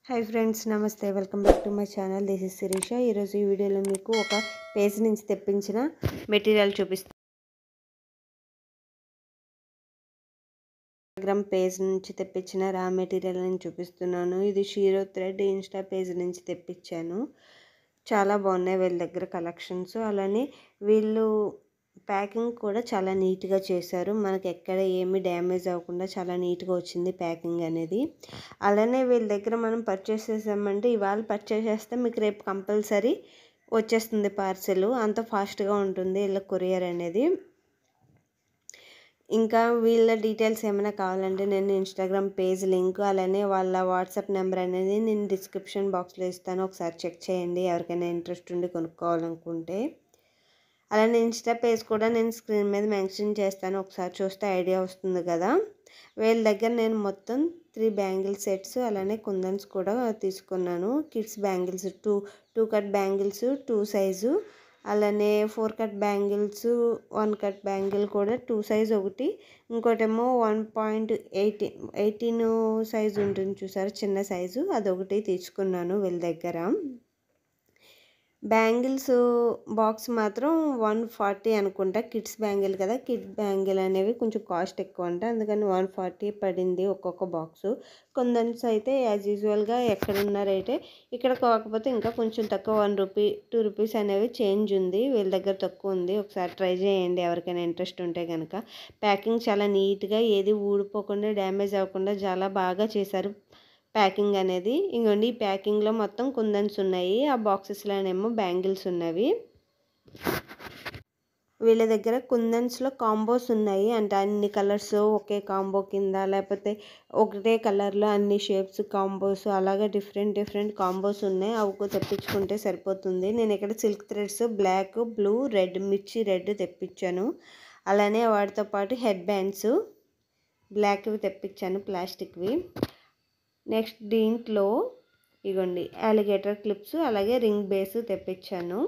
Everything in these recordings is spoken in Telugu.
హాయ్ ఫ్రెండ్స్, నమస్తే. Welcome back to my channel. This is Sirisha. ఈరోజు ఈ వీడియోలో మీకు ఒక పేజ్ నుంచి తెప్పించిన మెటీరియల్ చూపిస్తాను. ఇన్స్టాగ్రామ్ పేజ్ నుంచి తెప్పించిన రా మెటీరియల్ నేను చూపిస్తున్నాను. ఇది షీరో థ్రెడ్ ఇన్స్టా పేజ్ నుంచి తెప్పించాను. చాలా బాగున్నాయి వీళ్ళ దగ్గర కలెక్షన్స్. అలానే వీళ్ళు ప్యాకింగ్ కూడా చాలా నీట్గా చేశారు. మనకి ఎక్కడ ఏమి డ్యామేజ్ అవ్వకుండా చాలా నీట్గా వచ్చింది ప్యాకింగ్ అనేది. అలానే వీళ్ళ దగ్గర మనం పర్చేస్ చేసామంటే ఇవాళ పర్చేస్ చేస్తే మీకు రేపు కంపల్సరీ వచ్చేస్తుంది పార్సెల్. అంత ఫాస్ట్గా ఉంటుంది వీళ్ళ కొరియర్ అనేది. ఇంకా వీళ్ళ డీటెయిల్స్ ఏమైనా కావాలంటే నేను ఇన్స్టాగ్రామ్ పేజ్ లింక్ అలానే వాళ్ళ వాట్సాప్ నెంబర్ అనేది నేను డిస్క్రిప్షన్ బాక్స్లో ఇస్తాను. ఒకసారి చెక్ చేయండి ఎవరికైనా ఇంట్రెస్ట్ ఉండి కొనుక్కోవాలనుకుంటే. అలానే ఇన్స్టా పేజ్ కూడా నేను స్క్రీన్ మీద మెన్షన్ చేస్తాను, ఒకసారి చూస్తే ఐడియా వస్తుంది కదా. వీళ్ళ దగ్గర నేను మొత్తం 3 బ్యాంగిల్ సెట్స్ అలానే కుందన్స్ కూడా తీసుకున్నాను. Kids bangles two cut bangles 2 size, అలానే 4 కట్ బ్యాంగిల్స్ 1 కట్ బ్యాంగిల్ కూడా 2 సైజు ఒకటి, ఇంకోటేమో 1.18 సైజు ఉంటుంది చూసారు చిన్న సైజు, అదొకటి తీసుకున్నాను వీళ్ళ దగ్గర. బ్యాంగిల్స్ బాక్స్ మాత్రం 140 అనుకుంటా. కిడ్స్ బ్యాంగిల్ కదా, కిడ్ బ్యాంగిల్ అనేవి కొంచెం కాస్ట్ ఎక్కువ అంట, అందుకని 140 పడింది ఒక్కొక్క బాక్సు. కొందన్స్ అయితే యాజ్ యూజువల్గా ఎక్కడున్న రేటే, ఇక్కడ కాకపోతే ఇంకా కొంచెం తక్కువ 1 రూపీ 2 రూపీస్ అనేవి చేంజ్ ఉంది. వీళ్ళ దగ్గర తక్కువ ఉంది, ఒకసారి ట్రై చేయండి ఎవరికైనా ఇంట్రెస్ట్ ఉంటే కనుక. ప్యాకింగ్ చాలా నీట్గా, ఏది ఊడిపోకుండా డ్యామేజ్ అవ్వకుండా చాలా బాగా చేశారు ప్యాకింగ్ అనేది. ఇంకోండి ఈ ప్యాకింగ్లో మొత్తం కుందన్స్ ఉన్నాయి, ఆ బాక్సెస్లోనేమో బ్యాంగిల్స్ ఉన్నవి. వీళ్ళ దగ్గర కుందన్స్లో కాంబోస్ ఉన్నాయి, అంటే అన్ని కలర్స్ ఒకే కాంబో కింద, లేకపోతే ఒకటే కలర్లో అన్ని షేప్స్ కాంబోస్, అలాగే డిఫరెంట్ కాంబోస్ ఉన్నాయి. అవి తెప్పించుకుంటే సరిపోతుంది. నేను ఇక్కడ silk threads black, blue, red, మిర్చి రెడ్ తెప్పించాను. అలానే వాటితో పాటు హెడ్ బ్యాండ్స్ బ్లాక్వి తెప్పించాను ప్లాస్టిక్వి. నెక్స్ట్ దీంట్లో ఇగోండి అలిగేటర్ క్లిప్స్ అలాగే రింగ్ బేస్ తెప్పించాను.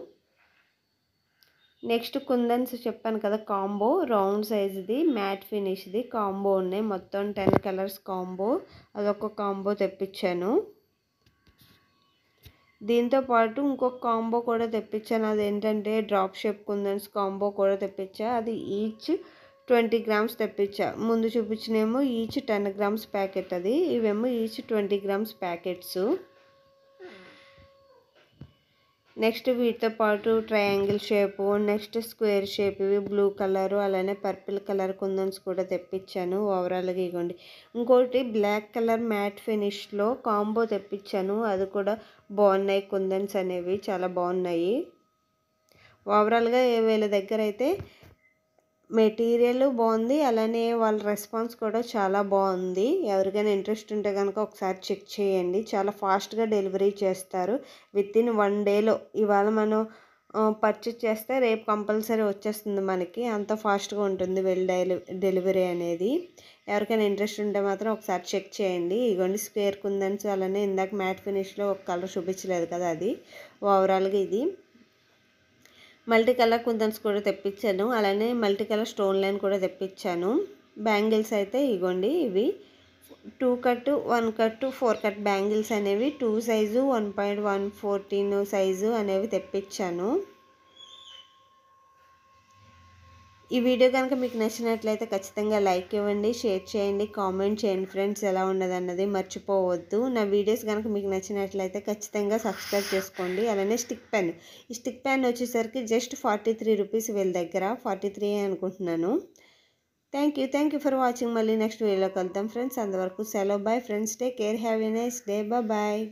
నెక్స్ట్ కుందన్స్ చెప్పాను కదా కాంబో, రౌండ్ సైజ్ది మ్యాట్ ఫినిష్ది కాంబో ఉన్నాయి. మొత్తం 10 కలర్స్ కాంబో, అదొక కాంబో తెప్పించాను. దీంతో పాటు ఇంకొక కాంబో కూడా తెప్పించాను, అదేంటంటే డ్రాప్ షేప్ కుందన్స్ కాంబో కూడా తెప్పించా. అది ఈచ్ 20 గ్రామ్స్ తెప్పించా. ముందు చూపించినేమో ఈచ్ 10 గ్రామ్స్ ప్యాకెట్, అది ఇవేమో ఈచ్ 20 గ్రామ్స్ ప్యాకెట్స్. నెక్స్ట్ వీటితో పాటు triangle shape, next square shape, ఇవి బ్లూ కలరు అలానే పర్పుల్ కలర్ కుందన్స్ కూడా తెప్పించాను. ఓవరాల్గా ఇవ్వండి. ఇంకోటి బ్లాక్ కలర్ మ్యాట్ ఫినిష్లో కాంబో తెప్పించాను, అది కూడా బాగున్నాయి కుందన్స్ అనేవి, చాలా బాగున్నాయి. ఓవరాల్గా వీళ్ళ దగ్గర అయితే మెటీరియల్ బాగుంది, అలానే వాళ్ళ రెస్పాన్స్ కూడా చాలా బాగుంది. ఎవరికైనా ఇంట్రెస్ట్ ఉంటే కనుక ఒకసారి చెక్ చేయండి. చాలా ఫాస్ట్గా డెలివరీ చేస్తారు. వితిన్ 1 డేలో ఇవాళ మనం పర్చేస్ చేస్తే రేపు కంపల్సరీ వచ్చేస్తుంది మనకి, అంత ఫాస్ట్గా ఉంటుంది వీళ్ళ డెలివరీ అనేది. ఎవరికైనా ఇంట్రెస్ట్ ఉంటే మాత్రం ఒకసారి చెక్ చేయండి. ఇగోండి స్క్వేర్ కుందన్స్, అలానే ఇందాక మ్యాట్ ఫినిష్లో ఒక కలర్ చూపించలేదు కదా, అది. ఓవరాల్గా ఇది మల్టీ కలర్ కుందన్స్ కూడా తెప్పించాను, అలానే మల్టీ కలర్ స్టోన్ లైన్ కూడా తెప్పించాను. బ్యాంగిల్స్ అయితే ఇగోండి ఇవి 2 కట్ 1 కట్ 4 కట్ బ్యాంగిల్స్ అనేవి 2 సైజు 1.114 సైజు అనేవి తెప్పించాను. ఈ వీడియో కనుక మీకు నచ్చినట్లయితే ఖచ్చితంగా లైక్ ఇవ్వండి, షేర్ చేయండి, కామెంట్ చేయండి ఫ్రెండ్స్. ఎలా ఉన్నదన్నది మర్చిపోవద్దు. నా వీడియోస్ కనుక మీకు నచ్చినట్లయితే ఖచ్చితంగా సబ్స్క్రైబ్ చేసుకోండి. అలానే ఈ స్టిక్ ప్యాన్ వచ్చేసరికి జస్ట్ 43 రూపీస్ వీళ్ళ దగ్గర, 43 అనుకుంటున్నాను. Thank you for watching. మళ్ళీ నెక్స్ట్ వీడియోలో కలుద్దాం ఫ్రెండ్స్. అంతవరకు సెలవు. Bye friends, take care, have a nice day, bye.